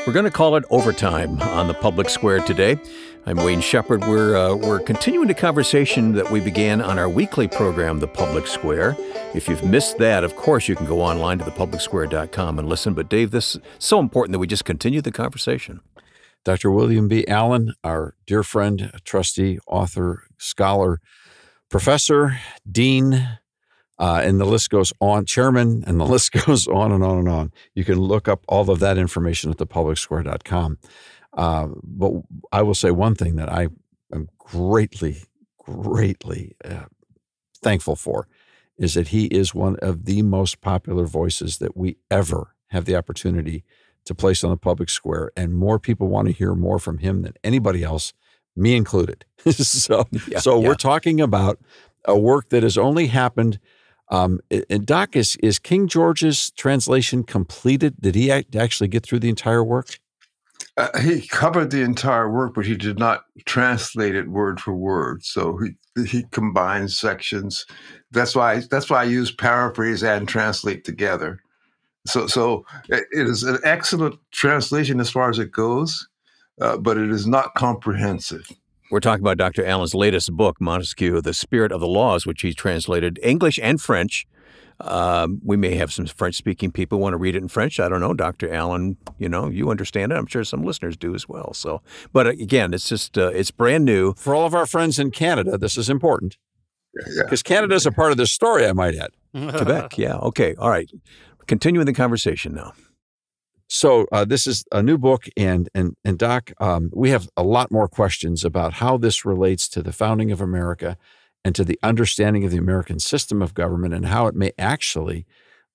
We're going to call it overtime on the Public Square today. I'm Wayne Shepherd. We're continuing the conversation that we began on our weekly program, The Public Square. If you've missed that, of course, you can go online to thepublicsquare.com and listen. But Dave, this is so important that we just continue the conversation. Dr. William B. Allen, our dear friend, trustee, author, scholar, professor, dean, and the list goes on, chairman, and the list goes on and on and on. You can look up all of that information at thepublicsquare.com. But I will say one thing that I am greatly thankful for is that he is one of the most popular voices that we ever have the opportunity to place on the public square. And more people want to hear more from him than anybody else, me included. So we're talking about a work that has only happened. And Doc, is King George's translation completed? Did he actually get through the entire work? He covered the entire work, but he did not translate it word for word. So he combined sections. That's why I use paraphrase and translate together. So it is an excellent translation as far as it goes, but it is not comprehensive. We're talking about Dr. Allen's latest book, Montesquieu, The Spirit of the Laws, which he translated English and French. We may have some French-speaking people want to read it in French. I don't know, Dr. Allen, you understand it. I'm sure some listeners do as well. So, but again, it's just, it's brand new. For all of our friends in Canada, this is important. Because Canada is a part of this story, I might add. Quebec, yeah. Okay, all right. Continuing the conversation now. So this is a new book, and Doc, we have a lot more questions about how this relates to the founding of America and to the understanding of the American system of government and how it may actually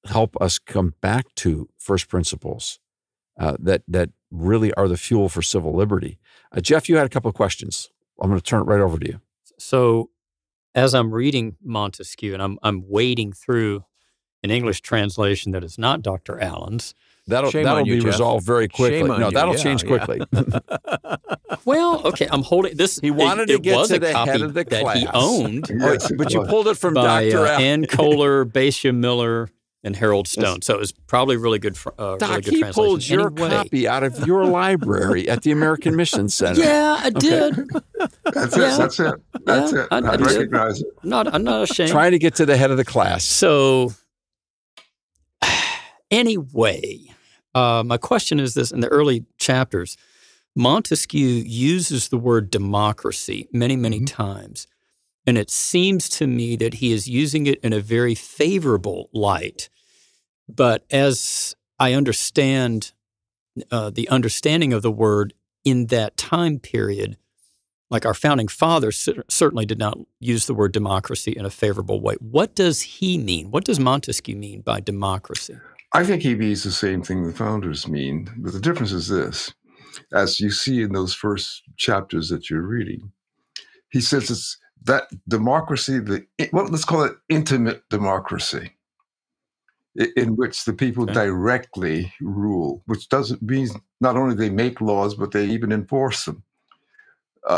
help us come back to first principles that really are the fuel for civil liberty. Jeff, you had a couple of questions. I'm going to turn it right over to you. So as I'm reading Montesquieu, and I'm wading through an English translation that is not Dr. Allen's, That'll be resolved very quickly. That'll change quickly. Well, okay, I'm holding this. He wanted to get to the head of the class that he owned. Yes, but you pulled it from by Dr. Allen. Ann Kohler, Basia Miller, and Harold Stone. So it was probably really good. Doc, really good he translation. pulled your copy out of your library at the American Mission Center. Yeah, I did. That's it. I recognize it. I'm not ashamed. Trying to get to the head of the class. So anyway, my question is this. In the early chapters, Montesquieu uses the word democracy many times. And it seems to me that he is using it in a very favorable light. But as I understand the understanding of the word in that time period, like our founding fathers certainly did not use the word democracy in a favorable way. What does he mean? What does Montesquieu mean by democracy? I think he means the same thing the founders mean, but the difference is this. As you see in those first chapters that you're reading, he says it's that democracy, let's call it intimate democracy, in which the people directly rule, which doesn't mean not only they make laws, but they even enforce them.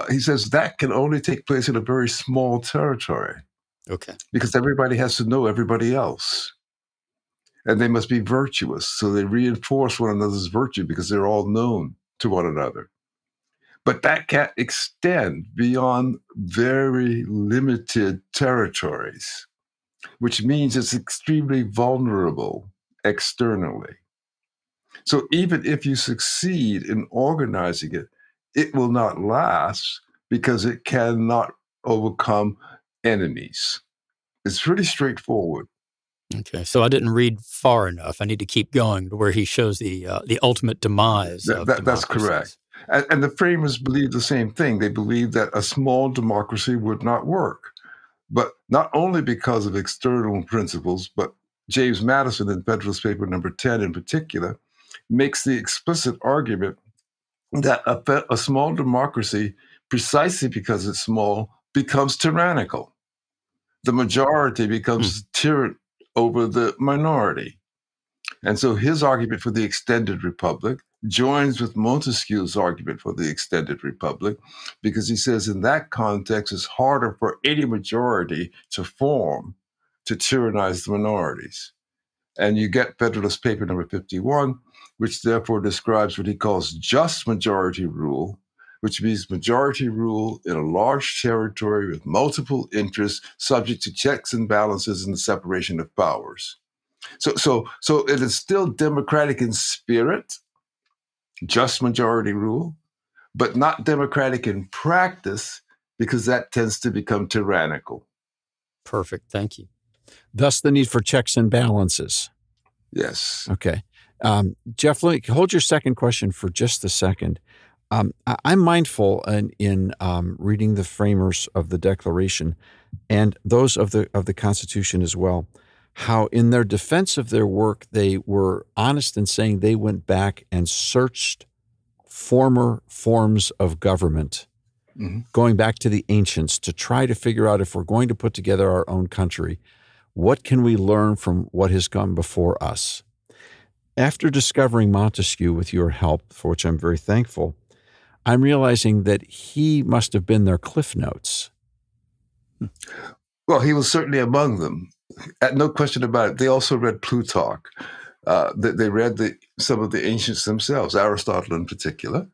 He says that can only take place in a very small territory. Okay. Because everybody has to know everybody else. And they must be virtuous. So they reinforce one another's virtue because they're all known to one another. But that can't extend beyond very limited territories, which means it's extremely vulnerable externally. So even if you succeed in organizing it, it will not last because it cannot overcome enemies. It's pretty straightforward. Okay, so I didn't read far enough. I need to keep going to where he shows the ultimate demise of That's correct. And the framers believed the same thing. They believed that a small democracy would not work. But not only because of external principles, but James Madison in Federalist Paper number 10 in particular makes the explicit argument that a small democracy, precisely because it's small, becomes tyrannical. The majority becomes tyrant over the minority. And so his argument for the extended republic joins with Montesquieu's argument for the extended republic, because he says in that context, it's harder for any majority to form to tyrannize the minorities. And you get Federalist Paper number 51, which therefore describes what he calls just majority rule, which means majority rule in a large territory with multiple interests, subject to checks and balances and the separation of powers. So it is still democratic in spirit, just majority rule, but not democratic in practice, because that tends to become tyrannical. Perfect. Thank you. Thus the need for checks and balances. Yes. Okay. Jeff, hold your second question for just a second. I'm mindful in reading the framers of the Declaration and those of the Constitution as well, how in their defense of their work, they were honest in saying they went back and searched former forms of government, going back to the ancients to try to figure out, if we're going to put together our own country, what can we learn from what has gone before us? After discovering Montesquieu with your help, for which I'm very thankful, I'm realizing that he must have been their cliff notes. Well, he was certainly among them. No question about it. They also read Plutarch. They read some of the ancients themselves, Aristotle in particular,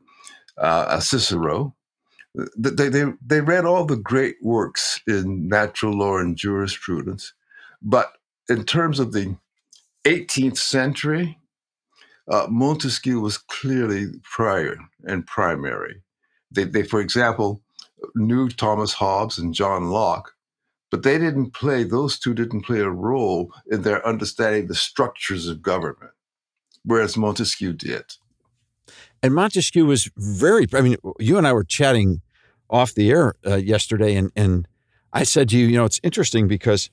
Cicero. They read all the great works in natural law and jurisprudence. But in terms of the 18th century, Montesquieu was clearly prior and primary. They, for example, knew Thomas Hobbes and John Locke, but those two didn't play a role in their understanding the structures of government, whereas Montesquieu did. And Montesquieu was you and I were chatting off the air yesterday, and I said to you, it's interesting because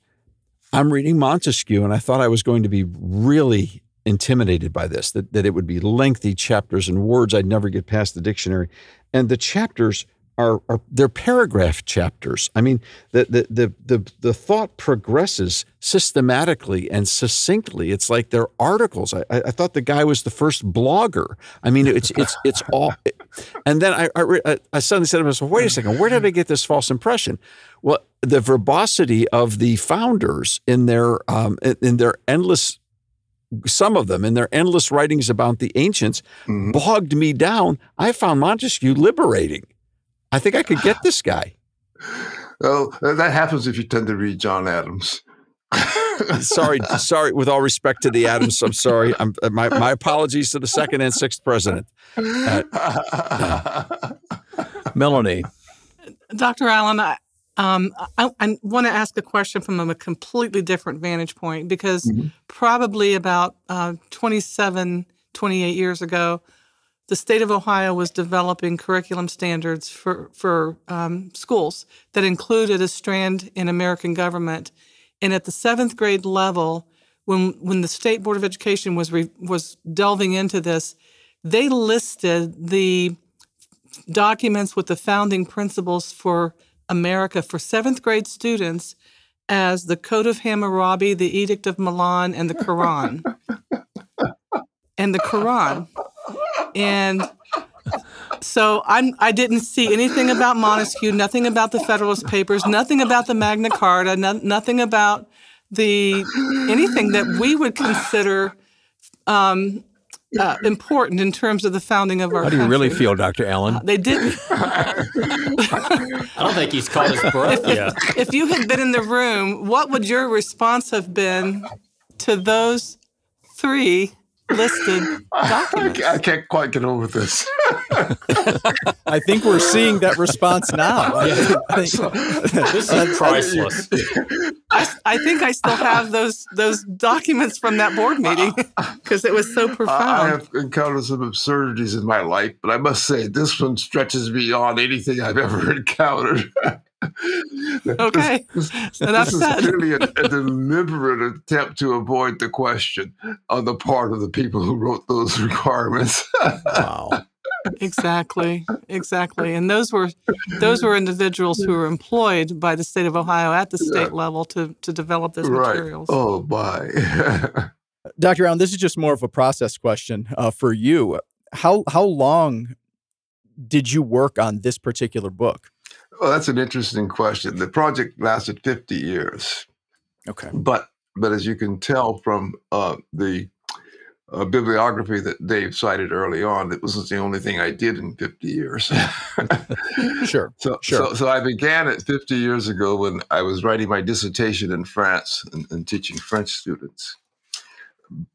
I'm reading Montesquieu, and I thought I was going to be really intimidated by this, that it would be lengthy chapters and words I'd never get past the dictionary. And the chapters they're paragraph chapters. I mean, the thought progresses systematically and succinctly. It's like they're articles. I thought the guy was the first blogger. I mean, it's all. And then I suddenly said to myself, wait a second, where did I get this false impression? Well, the verbosity of the founders in their endless, some of them in their endless writings about the ancients, bogged me down. I found Montesquieu liberating. I think I could get this guy. Well, that happens if you tend to read John Adams. Sorry. With all respect to the Adams, I'm sorry. My apologies to the second and sixth president. Melanie. Dr. Allen, I want to ask a question from a completely different vantage point, because probably about 28 years ago, the state of Ohio was developing curriculum standards for schools that included a strand in American government. And at the 7th grade level, when the State Board of Education was delving into this, they listed the documents with the founding principles for America for 7th grade students as the Code of Hammurabi, the Edict of Milan, and the Quran. And so I didn't see anything about Montesquieu, nothing about the Federalist Papers, nothing about the Magna Carta, nothing about anything that we would consider important in terms of the founding of our country. How do you really feel, Dr. Allen? They didn't. I don't think he's caught his breath yet. If you had been in the room, what would your response have been to those 3 listed documents? I can't quite get over this. I think we're seeing that response now. This is priceless. I think I still have those documents from that board meeting because it was so profound. I have encountered some absurdities in my life, but I must say this one stretches beyond anything I've ever encountered. Okay, this is clearly a deliberate attempt to avoid the question on the part of the people who wrote those requirements. Wow. Exactly. And those were individuals who were employed by the state of Ohio at the state level to develop those materials. Oh, my. Dr. Allen, this is just more of a process question for you. How long did you work on this particular book? Well, that's an interesting question. The project lasted 50 years. Okay. But but as you can tell from the bibliography that Dave cited early on, it wasn't the only thing I did in 50 years. Sure. So I began it 50 years ago when I was writing my dissertation in France and teaching French students.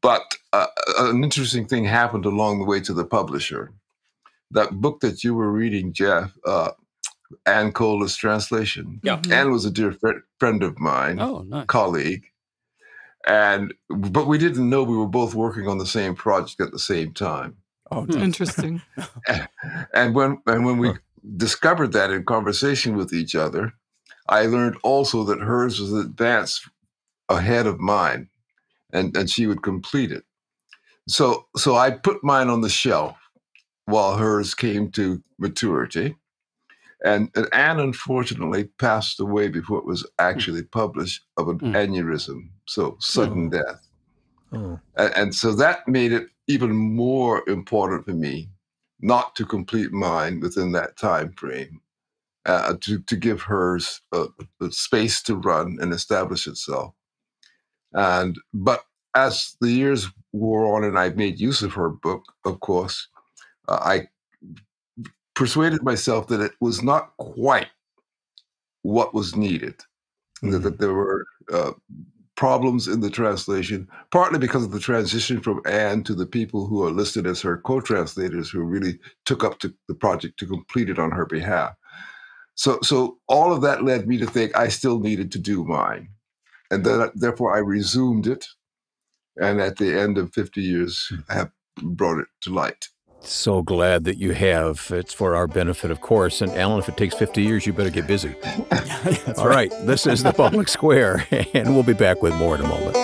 But an interesting thing happened along the way to the publisher. That book that you were reading, Jeff, Ann Kohler's translation. Yeah. Ann was a dear friend of mine, Nice. colleague. But we didn't know we were both working on the same project at the same time. Oh, Interesting. And when we discovered that in conversation with each other, I learned also that hers was advanced ahead of mine, and she would complete it. So I put mine on the shelf while hers came to maturity. And Anne, unfortunately, passed away before it was actually published of an aneurysm, so sudden death. Oh. And so that made it even more important for me not to complete mine within that time frame, to give hers the space to run and establish itself. But as the years wore on and I made use of her book, of course, I persuaded myself that it was not quite what was needed, that there were problems in the translation, partly because of the transition from Anne to the people who are listed as her co-translators who really took up the project to complete it on her behalf. So all of that led me to think I still needed to do mine. And then, therefore, I resumed it. And at the end of 50 years, I have brought it to light. So glad that you have. It's for our benefit, of course. And Alan, if it takes 50 years, you better get busy. All right. This is The Public Square, and we'll be back with more in a moment.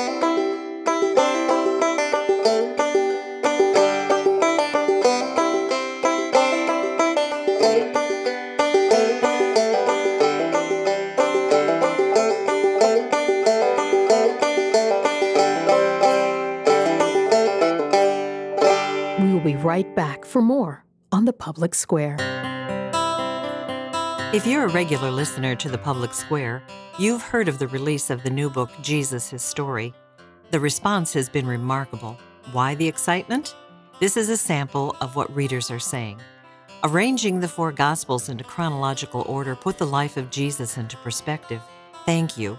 Right back for more on The Public Square. If you're a regular listener to The Public Square, you've heard of the release of the new book, Jesus, His Story. The response has been remarkable. Why the excitement? This is a sample of what readers are saying. Arranging the four Gospels into chronological order put the life of Jesus into perspective. Thank you.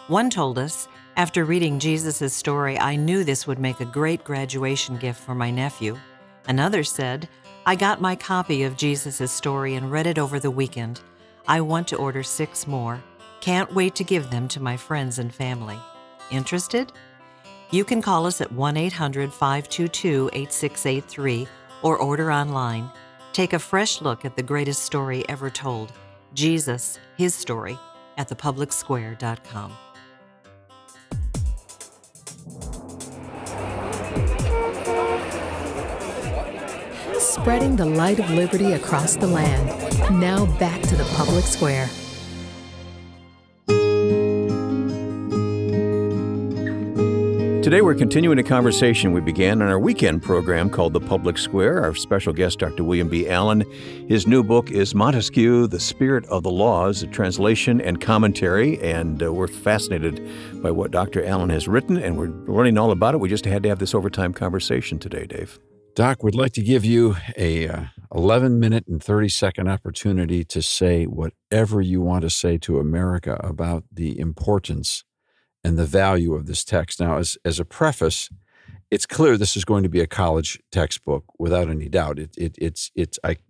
One told us, after reading Jesus' story, I knew this would make a great graduation gift for my nephew. Another said, I got my copy of Jesus' story and read it over the weekend. I want to order 6 more. Can't wait to give them to my friends and family. Interested? You can call us at 1-800-522-8683 or order online. Take a fresh look at the greatest story ever told, Jesus, His Story, at thepublicsquare.com. Spreading the light of liberty across the land. Now back to The Public Square. Today we're continuing a conversation we began on our weekend program called The Public Square. Our special guest, Dr. William B. Allen. His new book is Montesquieu, The Spirit of the Laws, a translation and commentary, and we're fascinated by what Dr. Allen has written, and we're learning all about it. We just had to have this overtime conversation today, Dave. Doc, we'd like to give you a 11-minute and 30-second opportunity to say whatever you want to say to America about the importance and the value of this text. Now, as a preface, it's clear this is going to be a college textbook without any doubt.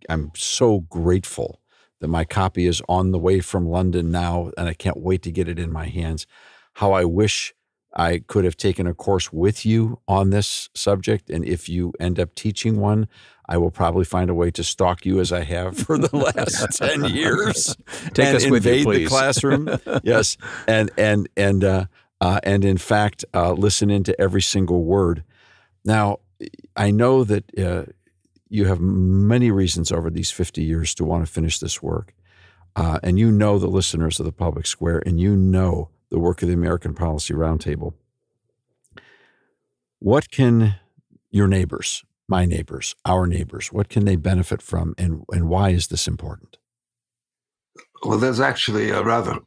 I'm so grateful that my copy is on the way from London now, and I can't wait to get it in my hands. How I wish I could have taken a course with you on this subject, and if you end up teaching one, I will probably find a way to stalk you as I have for the last 10 years. Take us with you, please. The classroom, yes, and in fact, listen into every single word. Now, I know that you have many reasons over these 50 years to want to finish this work, and you know the listeners of the Public Square, and you know the work of the American Policy Roundtable. What can your neighbors, my neighbors, our neighbors, what can they benefit from, and why is this important? Well, there's actually a rather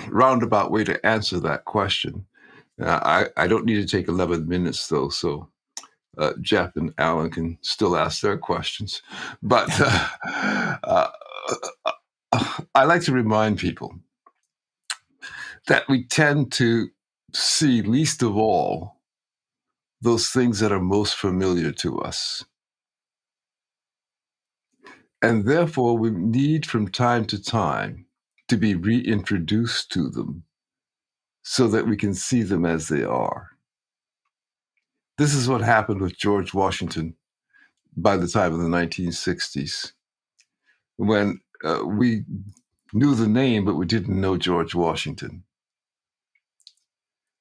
roundabout way to answer that question. I don't need to take 11 minutes, though, so Jeff and Alan can still ask their questions. But I like to remind people that we tend to see, least of all, those things that are most familiar to us. And therefore, we need from time to time to be reintroduced to them so that we can see them as they are. This is what happened with George Washington by the time of the 1960s, when we knew the name, but we didn't know George Washington.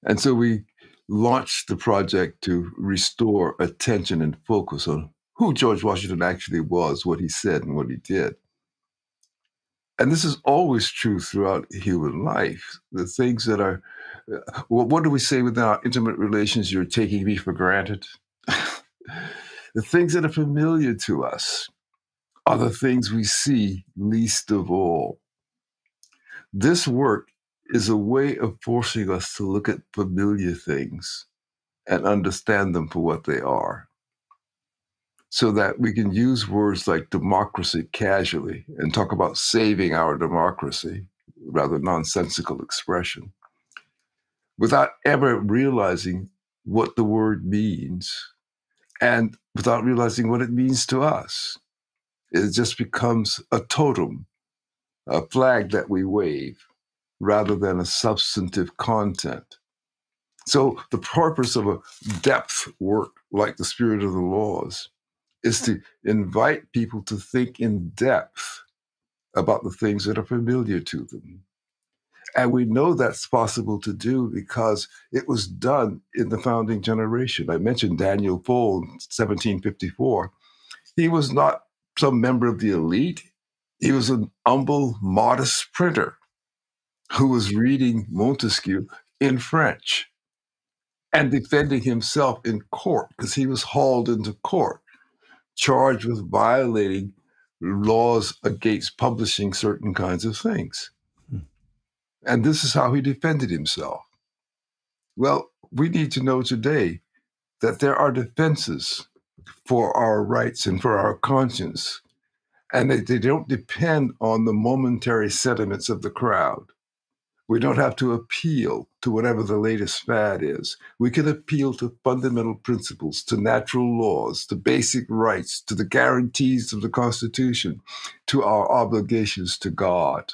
And so we launched the project to restore attention and focus on who George Washington actually was, what he said, and what he did. And this is always true throughout human life. The things that are, what do we say within our intimate relations? You're taking me for granted. The things that are familiar to us are the things we see least of all. This work is a way of forcing us to look at familiar things and understand them for what they are, so that we can use words like democracy casually and talk about saving our democracy, rather nonsensical expression, without ever realizing what the word means and without realizing what it means to us. It just becomes a totem, a flag that we wave, rather than a substantive content. So the purpose of a depth work like the Spirit of the Laws is to invite people to think in depth about the things that are familiar to them. And we know that's possible to do because it was done in the founding generation. I mentioned Daniel Fowl in 1754. He was not some member of the elite. He was an humble, modest printer who was reading Montesquieu in French and defending himself in court because he was hauled into court, charged with violating laws against publishing certain kinds of things. And this is how he defended himself. Well, we need to know today that there are defenses for our rights and for our conscience, and that they don't depend on the momentary sentiments of the crowd. We don't have to appeal to whatever the latest fad is. We can appeal to fundamental principles, to natural laws, to basic rights, to the guarantees of the Constitution, to our obligations to God.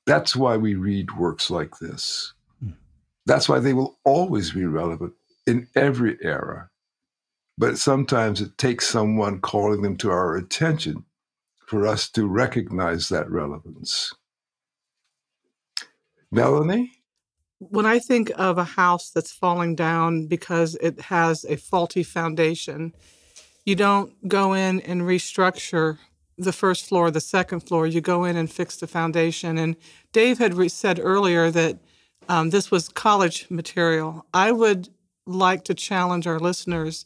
That's why we read works like this. That's why they will always be relevant in every era. But sometimes it takes someone calling them to our attention for us to recognize that relevance. Melanie? When I think of a house that's falling down because it has a faulty foundation, you don't go in and restructure the first floor, the second floor. You go in and fix the foundation. And Dave had said earlier that this was college material. I would like to challenge our listeners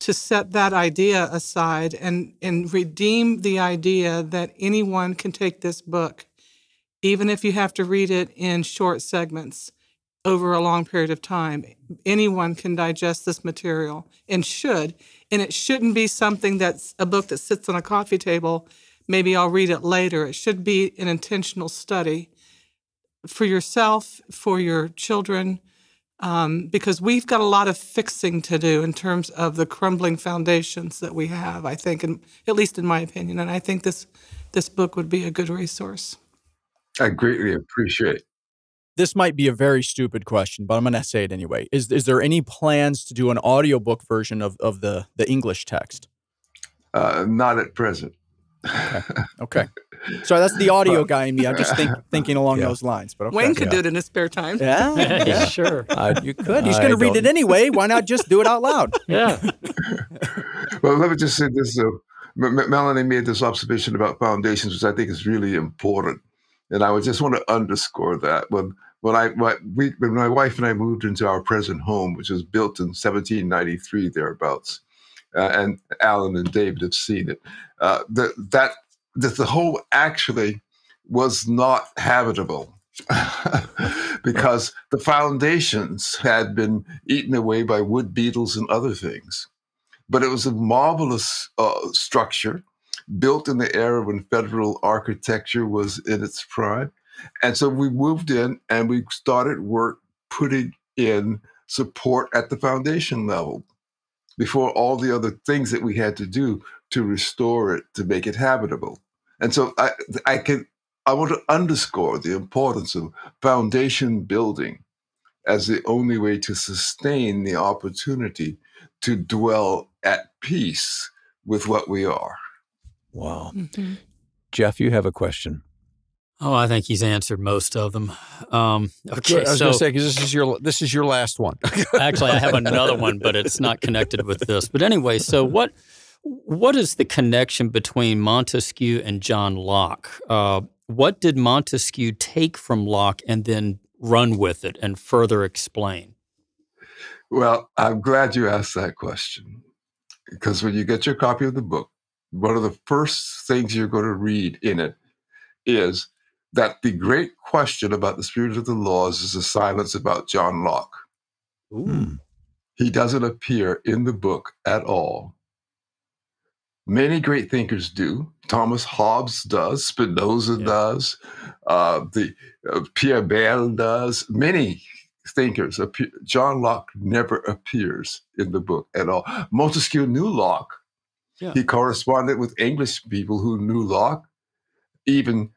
to set that idea aside and redeem the idea that anyone can take this book, even if you have to read it in short segments over a long period of time. Anyone can digest this material and should. And it shouldn't be something that's a book that sits on a coffee table. Maybe I'll read it later. It should be an intentional study for yourself, for your children, because we've got a lot of fixing to do in terms of the crumbling foundations that we have, I think, and at least in my opinion. And I think this book would be a good resource. I greatly appreciate. This might be a very stupid question, but I'm going to say it anyway. Is there any plans to do an audiobook version of the English text? Not at present. Okay. Sorry, that's the audio guy in me. I'm just thinking along those lines. But okay. Wayne could do it in his spare time. Yeah, sure. You could. He's going to read it anyway. Why not just do it out loud? Yeah. Well, let me just say this. Melanie made this observation about foundations, which I think is really important. And I would just want to underscore that. When my wife and I moved into our present home, which was built in 1793, thereabouts, and Alan and David have seen it, the home actually was not habitable. because the foundations had been eaten away by wood beetles and other things. But it was a marvelous structure built in the era when federal architecture was in its prime. And so we moved in and we started work putting in support at the foundation level before all the other things that we had to do to restore it, to make it habitable. And so I want to underscore the importance of foundation building as the only way to sustain the opportunity to dwell at peace with what we are. Wow. Mm-hmm. Jeff, you have a question. Oh, I think he's answered most of them. Okay, I was going to say, because this is your last one. Actually, I have another one, but it's not connected with this. But anyway, so what is the connection between Montesquieu and John Locke? What did Montesquieu take from Locke and then run with it and further explain? Well, I'm glad you asked that question, because when you get your copy of the book, one of the first things you're going to read in it is that the great question about the spirit of the laws is a silence about John Locke. Ooh. He doesn't appear in the book at all. Many great thinkers do. Thomas Hobbes does. Spinoza does. Pierre Bayle does. Many thinkers appear. John Locke never appears in the book at all. Montesquieu knew Locke. Yeah. He corresponded with English people who knew Locke, even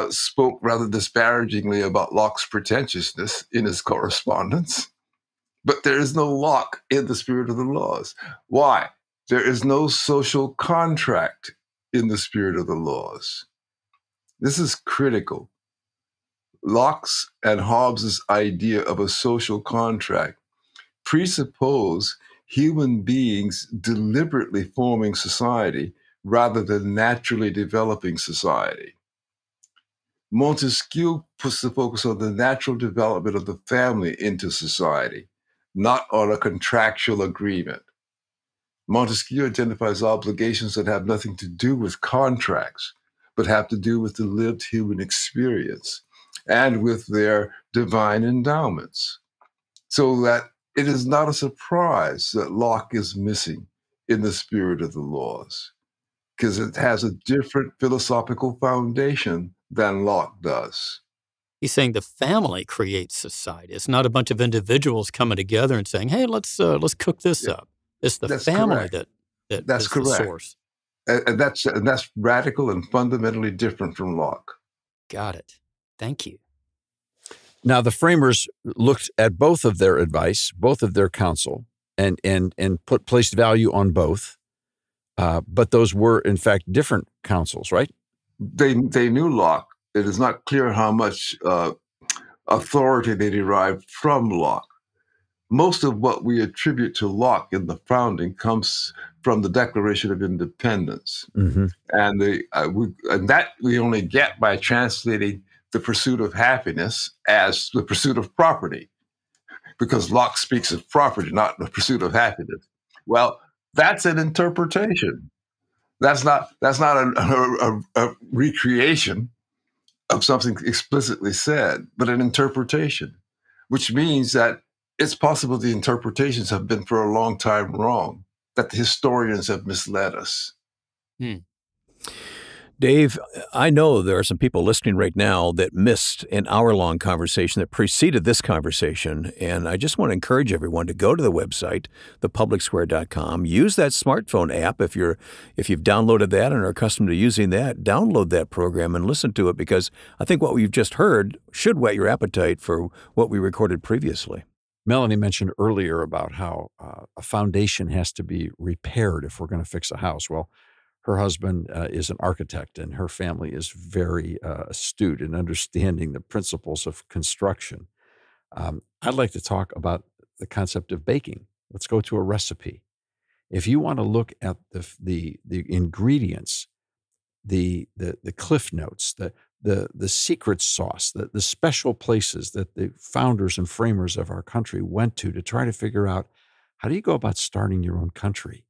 spoke rather disparagingly about Locke's pretentiousness in his correspondence. But there is no Locke in the spirit of the laws. Why? There is no social contract in the spirit of the laws. This is critical. Locke's and Hobbes's idea of a social contract presuppose human beings deliberately forming society rather than naturally developing society. Montesquieu puts the focus on the natural development of the family into society, not on a contractual agreement. Montesquieu identifies obligations that have nothing to do with contracts, but have to do with the lived human experience and with their divine endowments. So that it is not a surprise that Locke is missing in the spirit of the laws, because it has a different philosophical foundation than Locke does. He's saying the family creates society. It's not a bunch of individuals coming together and saying, "Hey, let's cook this up." It's the family that's correct. The source. And that's radical and fundamentally different from Locke. Got it. Thank you. Now, the framers looked at both of their advice, both of their counsel, and placed value on both. But those were, in fact, different counsels, right? They knew Locke. It is not clear how much authority they derived from Locke. Most of what we attribute to Locke in the founding comes from the Declaration of Independence. Mm-hmm. And that we only get by translating the pursuit of happiness as the pursuit of property, because Locke speaks of property, not the pursuit of happiness. Well, that's an interpretation. That's not a recreation of something explicitly said, but an interpretation, which means that it's possible the interpretations have been for a long time wrong, that the historians have misled us. Dave, I know there are some people listening right now that missed an hour-long conversation that preceded this conversation, and I just want to encourage everyone to go to the website, thepublicsquare.com. Use that smartphone app if you've downloaded that and are accustomed to using that. Download that program and listen to it, because I think what we've just heard should whet your appetite for what we recorded previously. Melanie mentioned earlier about how a foundation has to be repaired if we're going to fix a house. Well, her husband is an architect, and her family is very astute in understanding the principles of construction. I'd like to talk about the concept of baking. Let's go to a recipe. If you want to look at the ingredients, the cliff notes, the secret sauce, the special places that the founders and framers of our country went to try to figure out, how do you go about starting your own country?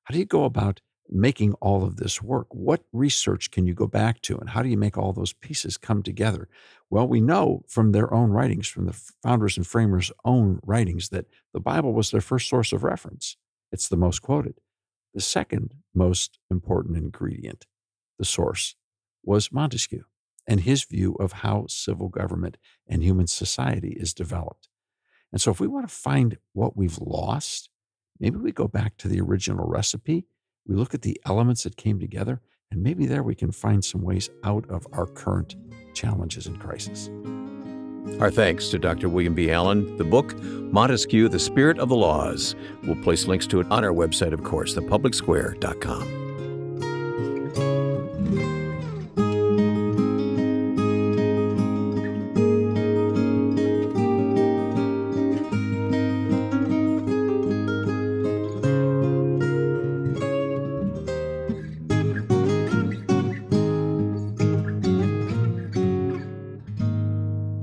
How do you go about making all of this work? What research can you go back to, and how do you make all those pieces come together? Well, we know from their own writings, from the founders and framers' own writings, that the Bible was their first source of reference. It's the most quoted. The second most important ingredient, the source, was Montesquieu and his view of how civil government and human society is developed. And so if we want to find what we've lost, maybe we go back to the original recipe. We look at the elements that came together, and maybe there we can find some ways out of our current challenges and crisis. Our thanks to Dr. William B. Allen. The book, Montesquieu, The Spirit of the Laws. We'll place links to it on our website, of course, thepublicsquare.com.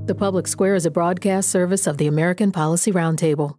The Public Square is a broadcast service of the American Policy Roundtable.